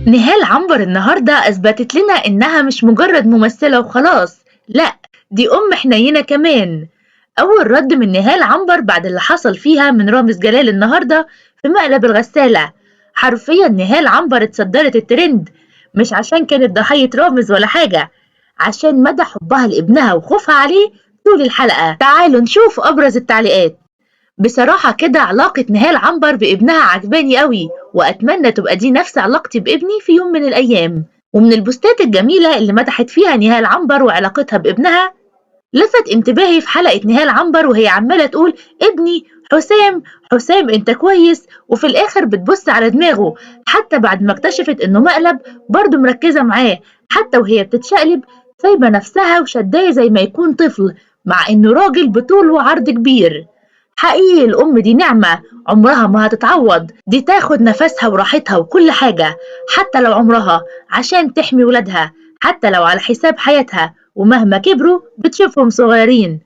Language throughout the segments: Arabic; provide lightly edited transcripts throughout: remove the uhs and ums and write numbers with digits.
نهال عنبر النهاردة أثبتت لنا إنها مش مجرد ممثلة وخلاص، لأ، دي أم حنينة كمان. أول رد من نهال عنبر بعد اللي حصل فيها من رامز جلال النهاردة في مقلب الغسالة. حرفيا نهال عنبر اتصدرت الترند، مش عشان كانت ضحية رامز ولا حاجة، عشان مدى حبها لابنها وخوفها عليه طول الحلقة. تعالوا نشوف أبرز التعليقات. بصراحة كده علاقة نهال عنبر بابنها عجباني قوي، وأتمنى تبقى دي نفس علاقتي بابني في يوم من الأيام. ومن البوستات الجميلة اللي مدحت فيها نهال عنبر وعلاقتها بابنها، لفت انتباهي في حلقة نهال عنبر وهي عمالة تقول ابني حسام، حسام انت كويس، وفي الآخر بتبص على دماغه. حتى بعد ما اكتشفت انه مقلب برضه مركزة معاه، حتى وهي بتتشقلب سايبة نفسها وشداه زي ما يكون طفل، مع انه راجل بطول وعرض كبير. حقيقي الأم دي نعمة عمرها ما هتتعوض، دي تاخد نفسها وراحتها وكل حاجة، حتى لو عمرها، عشان تحمي ولادها، حتى لو على حساب حياتها، ومهما كبروا بتشوفهم صغيرين.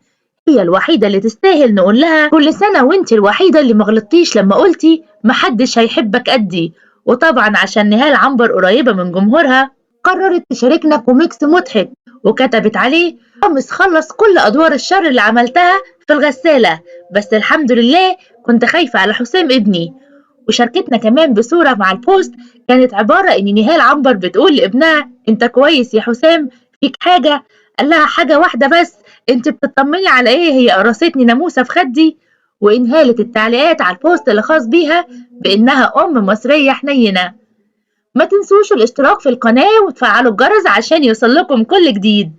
هي الوحيدة اللي تستاهل نقول لها كل سنة وانت الوحيدة اللي مغلطتيش لما قلتي محدش هيحبك قدي. وطبعا عشان نهال عنبر قريبة من جمهورها، قررت تشاركنا كوميكس مضحك، وكتبت عليه رامز خلص كل أدوار الشر اللي عملتها في الغسالة، بس الحمد لله كنت خايفة على حسام ابني. وشاركتنا كمان بصورة مع البوست كانت عبارة إن نهال عنبر بتقول لابنها أنت كويس يا حسام، فيك حاجة؟ قال لها حاجة واحدة بس، أنت بتطمني على إيه؟ هي قرصتني ناموسة في خدي. وانهالت التعليقات على البوست اللي خاص بيها بإنها أم مصرية حنينة. ما تنسوش الاشتراك في القناة وتفعلوا الجرس عشان يوصلكم كل جديد.